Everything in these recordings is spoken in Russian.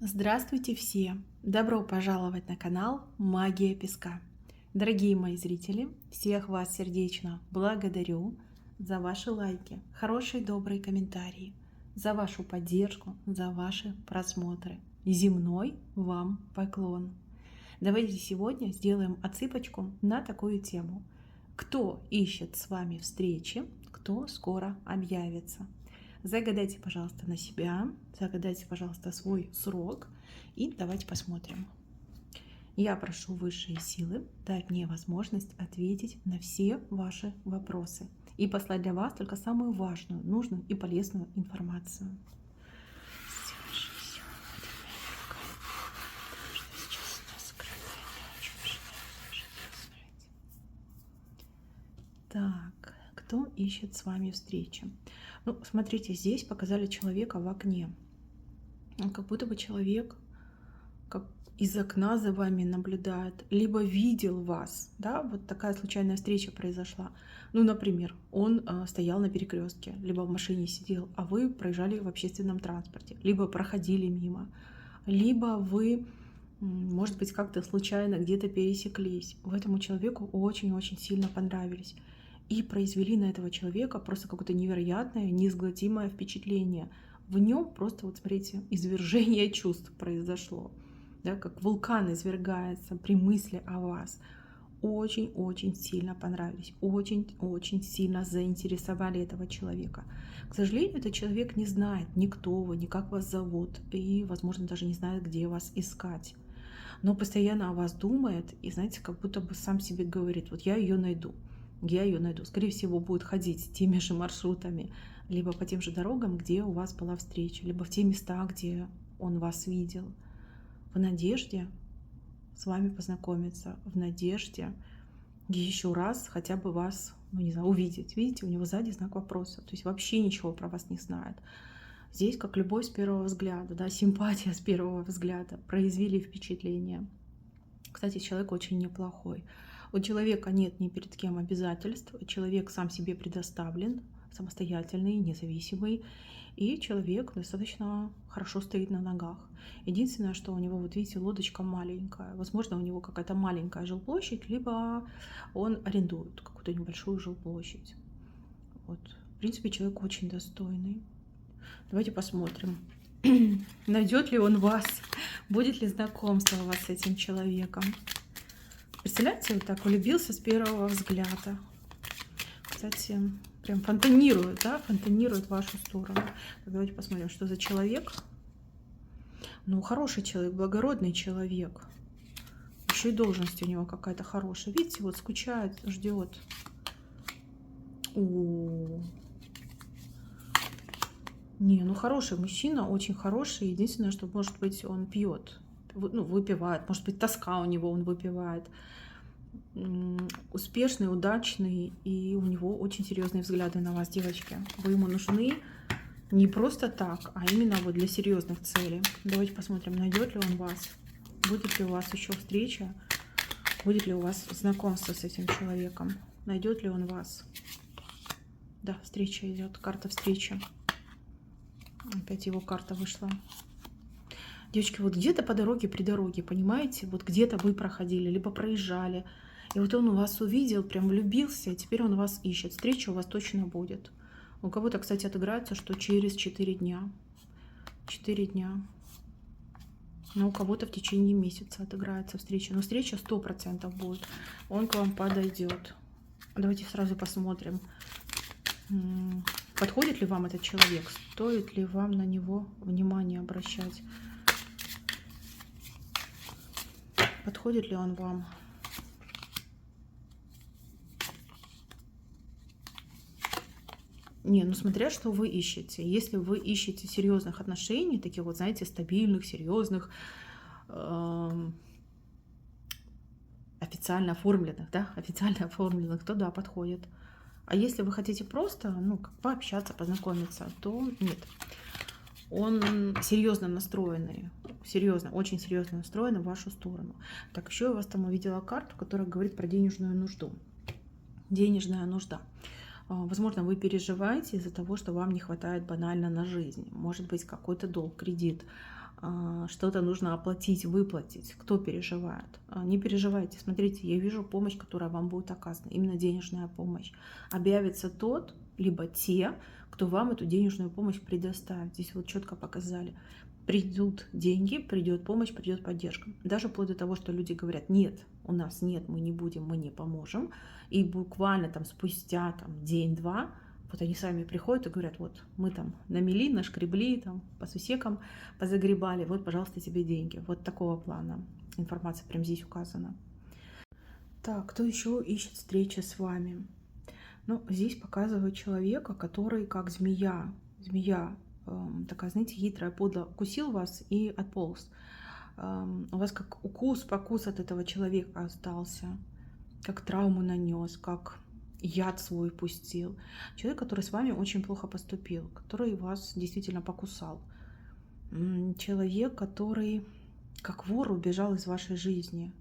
Здравствуйте все! Добро пожаловать на канал Магия Песка. Дорогие мои зрители, всех вас сердечно благодарю за ваши лайки, хорошие добрые комментарии, за вашу поддержку, за ваши просмотры. Земной вам поклон! Давайте сегодня сделаем отсыпочку на такую тему. Кто ищет с вами встречи, кто скоро объявится. Загадайте, пожалуйста, на себя, загадайте, пожалуйста, свой срок, и давайте посмотрим. Я прошу высшие силы дать мне возможность ответить на все ваши вопросы и послать для вас только самую важную, нужную и полезную информацию. Так, кто ищет с вами встречи? Ну, смотрите, здесь показали человека в окне. Как будто бы человек как из окна за вами наблюдает, либо видел вас, да, вот такая случайная встреча произошла. Ну, например, он стоял на перекрестке, либо в машине сидел, а вы проезжали в общественном транспорте, либо проходили мимо, либо вы, может быть, как-то случайно где-то пересеклись. Вы этому человеку очень-очень сильно понравились и произвели на этого человека просто какое-то невероятное, неизгладимое впечатление. В нем просто, вот смотрите, извержение чувств произошло, да, как вулкан извергается при мысли о вас. Очень-очень сильно понравились, очень-очень сильно заинтересовали этого человека. К сожалению, этот человек не знает ни кто вы, ни как вас зовут, и, возможно, даже не знает, где вас искать. Но постоянно о вас думает и, знаете, как будто бы сам себе говорит: вот я ее найду. Я ее найду. Скорее всего, будет ходить теми же маршрутами, либо по тем же дорогам, где у вас была встреча, либо в те места, где он вас видел. В надежде с вами познакомиться, в надежде еще раз хотя бы вас, ну не знаю, увидеть. Видите, у него сзади знак вопроса, то есть вообще ничего про вас не знает. Здесь как любовь с первого взгляда, да, симпатия с первого взгляда, произвели впечатление. Кстати, человек очень неплохой. У человека нет ни перед кем обязательств, человек сам себе предоставлен, самостоятельный, независимый, и человек достаточно хорошо стоит на ногах. Единственное, что у него, вот видите, лодочка маленькая. Возможно, у него какая-то маленькая жилплощадь, либо он арендует какую-то небольшую жилплощадь. Вот. В принципе, человек очень достойный. Давайте посмотрим, найдет ли он вас, будет ли знакомство у вас с этим человеком. Представляете, вот так влюбился с первого взгляда. Кстати, прям фонтанирует, да, фонтанирует в вашу сторону. Давайте посмотрим, что за человек. Ну, хороший человек, благородный человек. Еще и должность у него какая-то хорошая. Видите, вот скучает, ждет. Не, ну хороший мужчина, очень хороший. Единственное, что, может быть, он пьет, ну, выпивает. Может быть, тоска у него, он выпивает. Успешный, удачный, и у него очень серьезные взгляды на вас, девочки. Вы ему нужны не просто так, а именно вот для серьезных целей. Давайте посмотрим, найдет ли он вас, будет ли у вас еще встреча, будет ли у вас знакомство с этим человеком, найдет ли он вас. Да, встреча идет, карта встречи. Опять его карта вышла. Девочки, вот где-то по дороге, при дороге, понимаете, вот где-то вы проходили, либо проезжали, и вот он у вас увидел, прям влюбился, и теперь он вас ищет. Встреча у вас точно будет. У кого-то, кстати, отыграется, что через 4 дня. 4 дня. Но у кого-то в течение месяца отыграется встреча. Но встреча 100% будет. Он к вам подойдет. Давайте сразу посмотрим, подходит ли вам этот человек, стоит ли вам на него внимание обращать. Подходит ли он вам? Не, ну смотря что вы ищете. Если вы ищете серьезных отношений, таких вот, знаете, стабильных, серьезных, официально оформленных, да, официально оформленных, то да, подходит. А если вы хотите просто, ну, как пообщаться, познакомиться, то нет. Он серьезно настроенный, серьезно, очень серьезно настроен в вашу сторону. Так, еще я у вас там увидела карту, которая говорит про денежную нужду. Денежная нужда. Возможно, вы переживаете из-за того, что вам не хватает банально на жизнь. Может быть, какой-то долг, кредит. что-то нужно оплатить, выплатить. Кто переживает? Не переживайте. Смотрите, я вижу помощь, которая вам будет оказана. Именно денежная помощь. Объявится тот, либо те, кто вам эту денежную помощь предоставит. Здесь вот четко показали. Придут деньги, придет помощь, придет поддержка. Даже вплоть до того, что люди говорят: нет, у нас нет, мы не будем, мы не поможем. И буквально там спустя день-два вот они сами приходят и говорят: вот мы там намели, нашкребли, там по сусекам позагребали, вот, пожалуйста, тебе деньги. Вот такого плана информация прямо здесь указана. Так, кто еще ищет встречи с вами? Ну, здесь показывает человека, который как змея. Змея такая, знаете, хитрая, подло укусил вас и отполз. У вас как укус, покус от этого человека остался, как травму нанес, как яд свой пустил. Человек, который с вами очень плохо поступил, который вас действительно покусал. Человек, который как вор убежал из вашей жизни.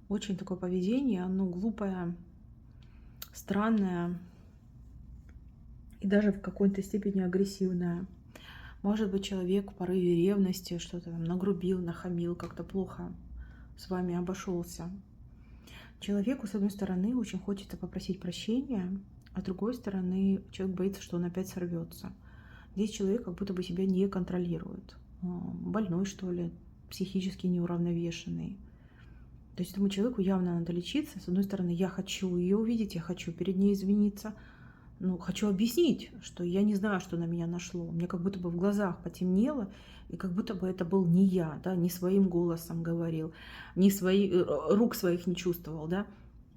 Очень такое поведение, ну, глупое, странное и даже в какой-то степени агрессивное. Может быть, человек в порыве ревности что-то там нагрубил, нахамил, как-то плохо с вами обошелся. Человеку, с одной стороны, очень хочется попросить прощения, а с другой стороны, человек боится, что он опять сорвется. Здесь человек как будто бы себя не контролирует. Больной, что ли, психически неуравновешенный. То есть этому человеку явно надо лечиться. С одной стороны, я хочу ее увидеть, я хочу перед ней извиниться. Ну, хочу объяснить, что я не знаю, что на меня нашло. Мне как будто бы в глазах потемнело, и как будто бы это был не я, да, не своим голосом говорил, рук своих не чувствовал, да.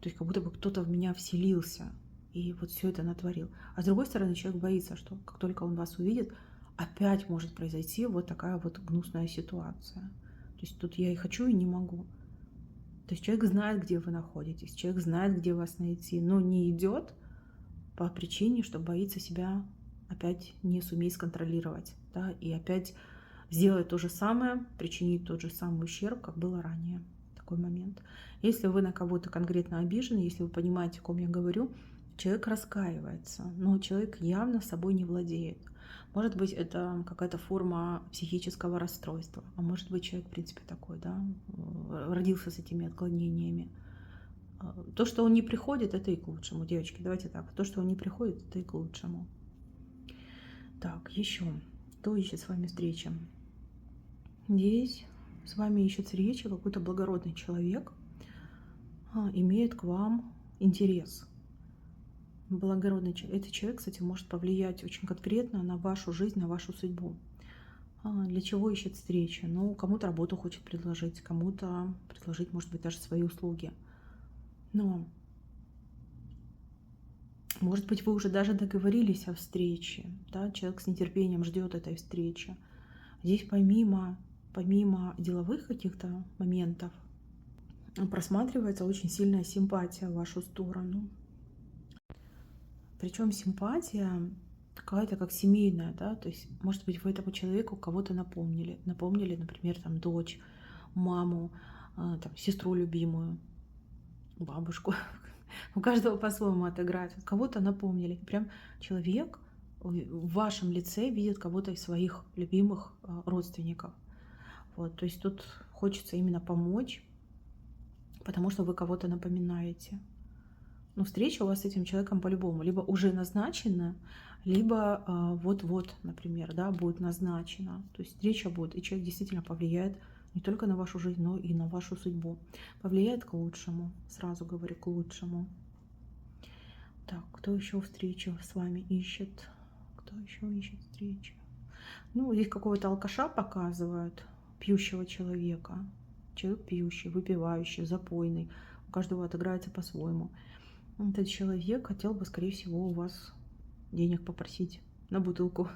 То есть как будто бы кто-то в меня вселился и вот все это натворил. А с другой стороны, человек боится, что как только он вас увидит, опять может произойти вот такая вот гнусная ситуация. То есть тут я и хочу, и не могу. То есть человек знает, где вы находитесь, человек знает, где вас найти, но не идет по причине, что боится себя опять не суметь сконтролировать, да, и опять сделать то же самое, причинить тот же самый ущерб, как было ранее. Такой момент. Если вы на кого-то конкретно обижены, если вы понимаете, о ком я говорю, человек раскаивается, но человек явно собой не владеет. Может быть, это какая-то форма психического расстройства, а может быть, человек, в принципе, такой, да, родился с этими отклонениями. То, что он не приходит, это и к лучшему, девочки, давайте так. То, что он не приходит, это и к лучшему. Так, еще. Кто ищет с вами встречи? Здесь с вами ищет встречи какой-то благородный человек, имеет к вам интерес. Благородный человек. Этот человек, кстати, может повлиять очень конкретно на вашу жизнь, на вашу судьбу. Для чего ищет встречи? Ну, кому-то работу хочет предложить, кому-то предложить, может быть, даже свои услуги. Но, может быть, вы уже даже договорились о встрече, да? Человек с нетерпением ждет этой встречи. Здесь помимо деловых каких-то моментов просматривается очень сильная симпатия в вашу сторону. Причем симпатия какая-то как семейная, да, то есть, может быть, вы этому человеку кого-то напомнили, например, там дочь, маму, там, сестру любимую, бабушку. У каждого по-своему отыграть. Кого-то напомнили. Прям человек в вашем лице видит кого-то из своих любимых родственников. Вот, то есть тут хочется именно помочь, потому что вы кого-то напоминаете. Но встреча у вас с этим человеком по-любому либо уже назначена, либо вот-вот, например, да, будет назначена. То есть встреча будет, и человек действительно повлияет не только на вашу жизнь, но и на вашу судьбу. Повлияет к лучшему, сразу говорю, к лучшему. Так, кто еще встречу с вами ищет? Кто еще ищет встречи? Ну, здесь какого-то алкаша показывают, пьющего человека. Человек пьющий, выпивающий, запойный. У каждого отыграется по-своему. Этот человек хотел бы, скорее всего, у вас денег попросить на бутылку.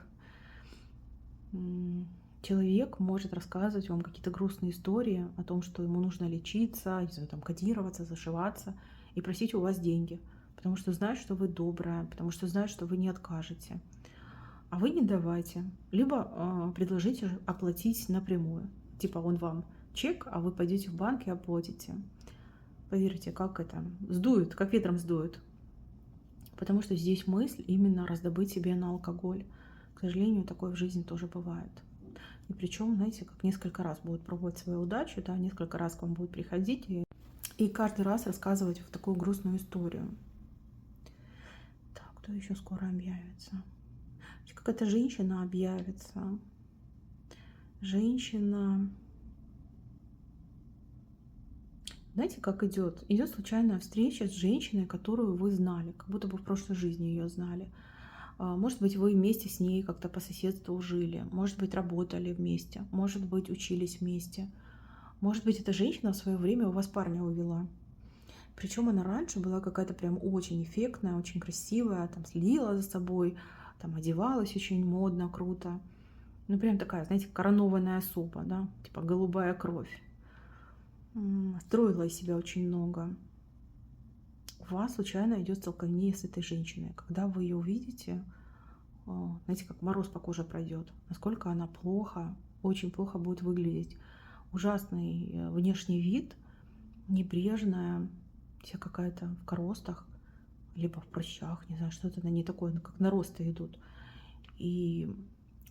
Человек может рассказывать вам какие-то грустные истории о том, что ему нужно лечиться, не знаю, там, кодироваться, зашиваться и просить у вас деньги, потому что знает, что вы добрая, потому что знает, что вы не откажете. А вы не давайте. Либо предложите оплатить напрямую. Типа он вам чек, а вы пойдете в банк и оплатите. Поверьте, как это сдует, как ветром сдует. Потому что здесь мысль именно раздобыть себе на алкоголь. К сожалению, такое в жизни тоже бывает. И причем, знаете, как несколько раз будет пробовать свою удачу, да, несколько раз к вам будет приходить и каждый раз рассказывать в такую грустную историю. Так, кто еще скоро объявится? Какая-то женщина объявится. Женщина. Знаете, как идет? Идет случайная встреча с женщиной, которую вы знали, как будто бы в прошлой жизни ее знали. Может быть, вы вместе с ней как-то по соседству жили, может быть, работали вместе, может быть, учились вместе. Может быть, эта женщина в свое время у вас парня увела. Причем она раньше была какая-то прям очень эффектная, очень красивая, там следила за собой, там одевалась очень модно, круто. Ну, прям такая, знаете, коронованная особа, да, типа голубая кровь. Строила из себя очень много. У вас случайно идет столкновение с этой женщиной. Когда вы ее увидите, знаете, как мороз по коже пройдет. Насколько она плохо, очень плохо будет выглядеть. Ужасный внешний вид, небрежная, вся какая-то в коростах, либо в прыщах, не знаю, что-то на ней такое, как наросты идут. И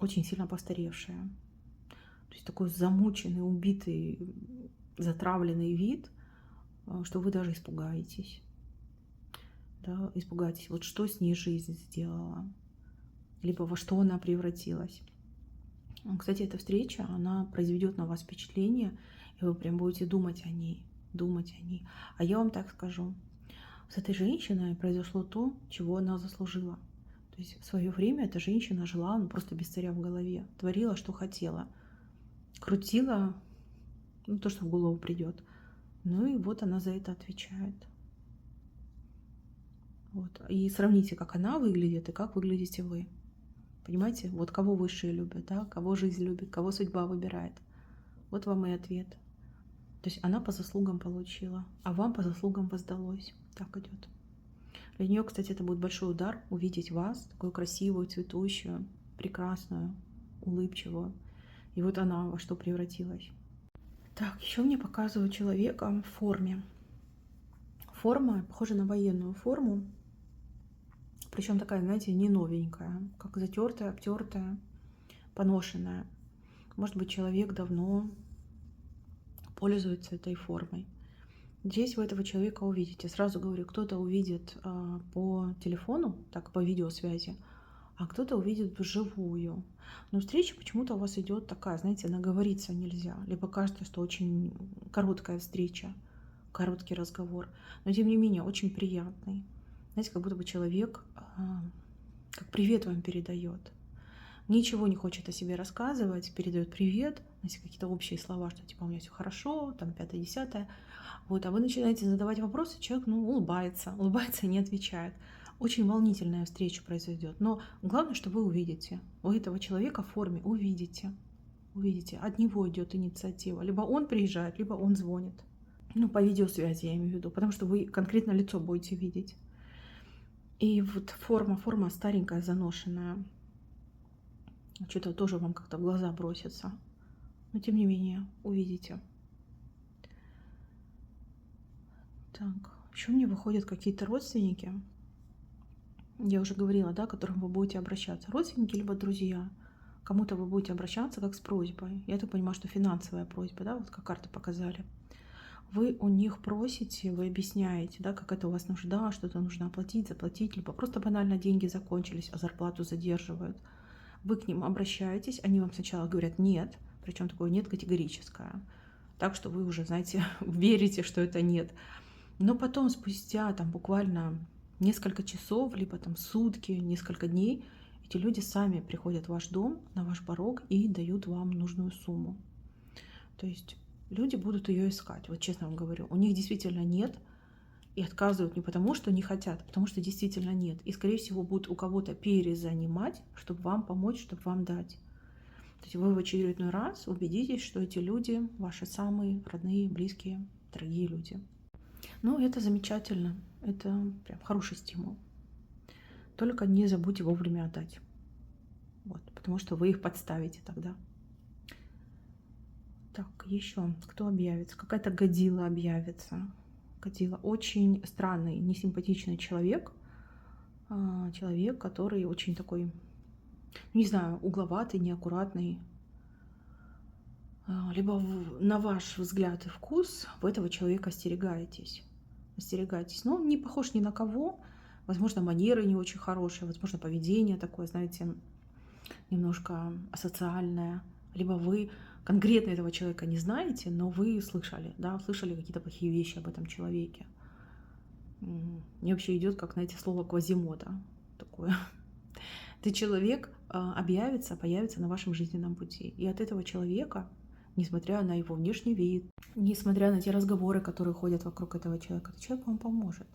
очень сильно постаревшая. То есть такой замученный, убитый, затравленный вид, что вы даже испугаетесь. Да, испугаетесь, вот что с ней жизнь сделала, либо во что она превратилась. Кстати, эта встреча, она произведет на вас впечатление, и вы прям будете думать о ней, думать о ней. А я вам так скажу, с этой женщиной произошло то, чего она заслужила. То есть в свое время эта женщина жила, ну, просто без царя в голове, творила, что хотела, крутила, ну, то, что в голову придет. Ну и вот она за это отвечает. Вот. И сравните, как она выглядит и как выглядите вы. Понимаете, вот кого высшие любят, да? Кого жизнь любит, кого судьба выбирает. Вот вам и ответ. То есть она по заслугам получила, а вам по заслугам воздалось. Так идет. Для нее, кстати, это будет большой удар увидеть вас, такую красивую, цветущую, прекрасную, улыбчивую. И вот она во что превратилась. Так, еще мне показывают человека в форме. Форма похожа на военную форму. Причем такая, знаете, не новенькая, как затертая, обтертая, поношенная. Может быть, человек давно пользуется этой формой. Здесь вы этого человека увидите. Сразу говорю, кто-то увидит по телефону, так, по видеосвязи, а кто-то увидит вживую. Но встреча почему-то у вас идет такая, знаете, наговориться нельзя. Либо кажется, что очень короткая встреча, короткий разговор. Но тем не менее, очень приятный. Знаете, как будто бы человек как привет вам передает. Ничего не хочет о себе рассказывать, передает привет, знаете, какие-то общие слова, что типа у меня все хорошо, там 5-10. Вот, а вы начинаете задавать вопросы, человек, ну, улыбается и не отвечает. Очень волнительная встреча произойдет. Но главное, что вы увидите. У этого человека в форме увидите. Увидите. От него идет инициатива. Либо он приезжает, либо он звонит. Ну, по видеосвязи я имею в виду, потому что вы конкретно лицо будете видеть. И вот форма старенькая, заношенная. Что-то тоже вам как-то в глаза бросится. Но тем не менее, увидите. Так, еще мне выходят какие-то родственники. Я уже говорила, да, к которым вы будете обращаться. Родственники либо друзья. Кому-то вы будете обращаться как с просьбой. Я так понимаю, что финансовая просьба, да, вот как карты показали. Вы у них просите, вы объясняете, да, как это у вас нужда, что-то нужно оплатить, заплатить, либо просто банально деньги закончились, а зарплату задерживают. Вы к ним обращаетесь, они вам сначала говорят «нет», причем такое «нет» категорическое, так что вы уже, знаете, верите, что это «нет». Но потом, спустя там буквально несколько часов, либо там сутки, несколько дней, эти люди сами приходят в ваш дом, на ваш порог и дают вам нужную сумму. То есть люди будут ее искать, вот честно вам говорю. У них действительно нет, и отказывают не потому, что не хотят, а потому что действительно нет. И, скорее всего, будут у кого-то перезанимать, чтобы вам помочь, чтобы вам дать. То есть вы в очередной раз убедитесь, что эти люди ваши самые родные, близкие, дорогие люди. Ну, это замечательно. Это прям хороший стимул. Только не забудьте вовремя отдать. Вот, потому что вы их подставите тогда. Так, еще кто объявится? Какая-то годила объявится. Годила. Очень странный, несимпатичный человек. Человек, который очень такой, не знаю, угловатый, неаккуратный. либо на ваш взгляд и вкус вы этого человека остерегаетесь. Остерегаетесь. Но он не похож ни на кого. Возможно, манеры не очень хорошие, возможно, поведение такое, знаете, немножко асоциальное. Либо вы конкретно этого человека не знаете, но вы слышали, да, слышали какие-то плохие вещи об этом человеке. Мне вообще идет, как, знаете, слово Квазимода такое. Этот человек появится на вашем жизненном пути. И от этого человека, несмотря на его внешний вид, несмотря на те разговоры, которые ходят вокруг этого человека, этот человек вам поможет.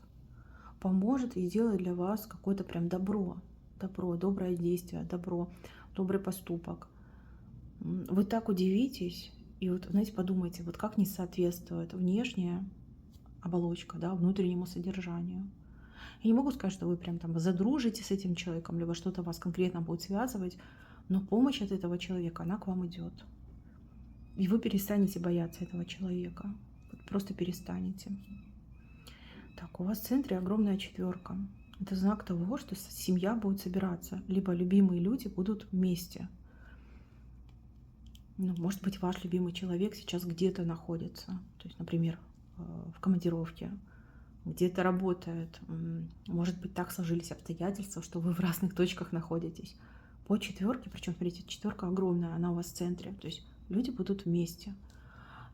Поможет и сделает для вас какое-то прям добро. Добро, доброе действие, добро, добрый поступок. Вы так удивитесь, и вот, знаете, подумайте, вот как не соответствует внешняя оболочка, да, внутреннему содержанию. Я не могу сказать, что вы прям там задружите с этим человеком, либо что-то вас конкретно будет связывать, но помощь от этого человека, она к вам идет. И вы перестанете бояться этого человека. Просто перестанете. Так, у вас в центре огромная четверка. Это знак того, что семья будет собираться, либо любимые люди будут вместе. Ну, может быть, ваш любимый человек сейчас где-то находится, то есть, например, в командировке, где-то работает. Может быть, так сложились обстоятельства, что вы в разных точках находитесь. По четверке, причем, смотрите, четверка огромная, она у вас в центре, то есть люди будут вместе.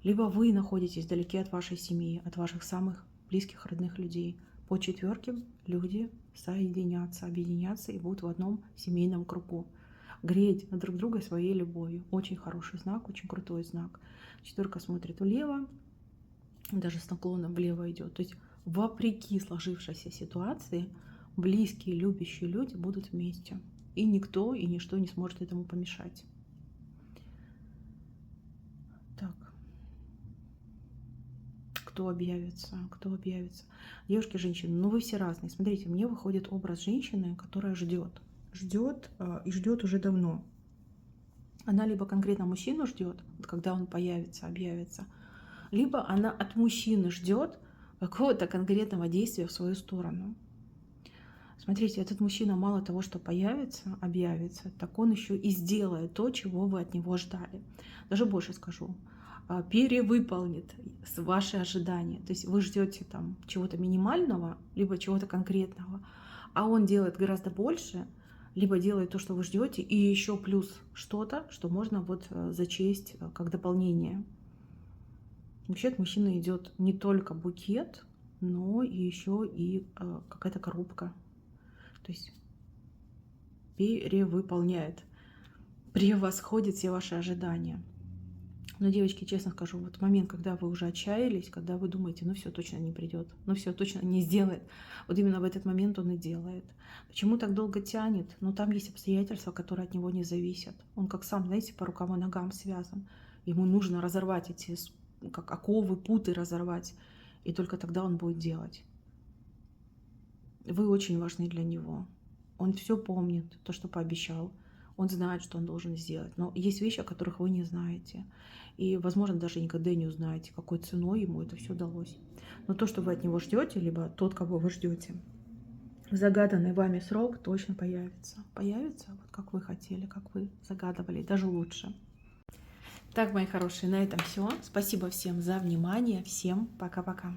Либо вы находитесь вдалеке от вашей семьи, от ваших самых близких, родных людей. По четверке люди соединятся, объединятся и будут в одном семейном кругу. Греть друг друга своей любовью. Очень хороший знак, очень крутой знак. Четверка смотрит влево, даже с наклоном влево идет. То есть вопреки сложившейся ситуации близкие, любящие люди будут вместе. И никто и ничто не сможет этому помешать. Так. Кто объявится? Кто объявится? Девушки, женщины, ну вы все разные. Смотрите, мне выходит образ женщины, которая ждет. Ждет и ждет уже давно. Она либо конкретно мужчину ждет, когда он появится, объявится, либо она от мужчины ждет какого-то конкретного действия в свою сторону. Смотрите, этот мужчина мало того, что появится, объявится, так он еще и сделает то, чего вы от него ждали. Даже больше скажу, перевыполнит ваши ожидания. То есть вы ждете там чего-то минимального, либо чего-то конкретного, а он делает гораздо больше, либо делает то, что вы ждете, и еще плюс что-то, что можно вот зачесть как дополнение. Вообще от мужчины идет не только букет, но и еще и какая-то коробка. То есть перевыполняет, превосходит все ваши ожидания. Но, девочки, честно скажу, вот момент, когда вы уже отчаялись, когда вы думаете, ну все, точно не придет, ну все, точно не сделает, вот именно в этот момент он и делает. Почему так долго тянет? Ну там есть обстоятельства, которые от него не зависят. Он как сам, знаете, по рукам и ногам связан. Ему нужно разорвать эти, как оковы, путы разорвать, и только тогда он будет делать. Вы очень важны для него. Он все помнит, то, что пообещал. Он знает, что он должен сделать. Но есть вещи, о которых вы не знаете. И, возможно, даже никогда не узнаете, какой ценой ему это все удалось. Но то, что вы от него ждете, либо тот, кого вы ждете, в загаданный вами срок точно появится. Появится, вот как вы хотели, как вы загадывали, даже лучше. Так, мои хорошие, на этом все. Спасибо всем за внимание. Всем пока-пока.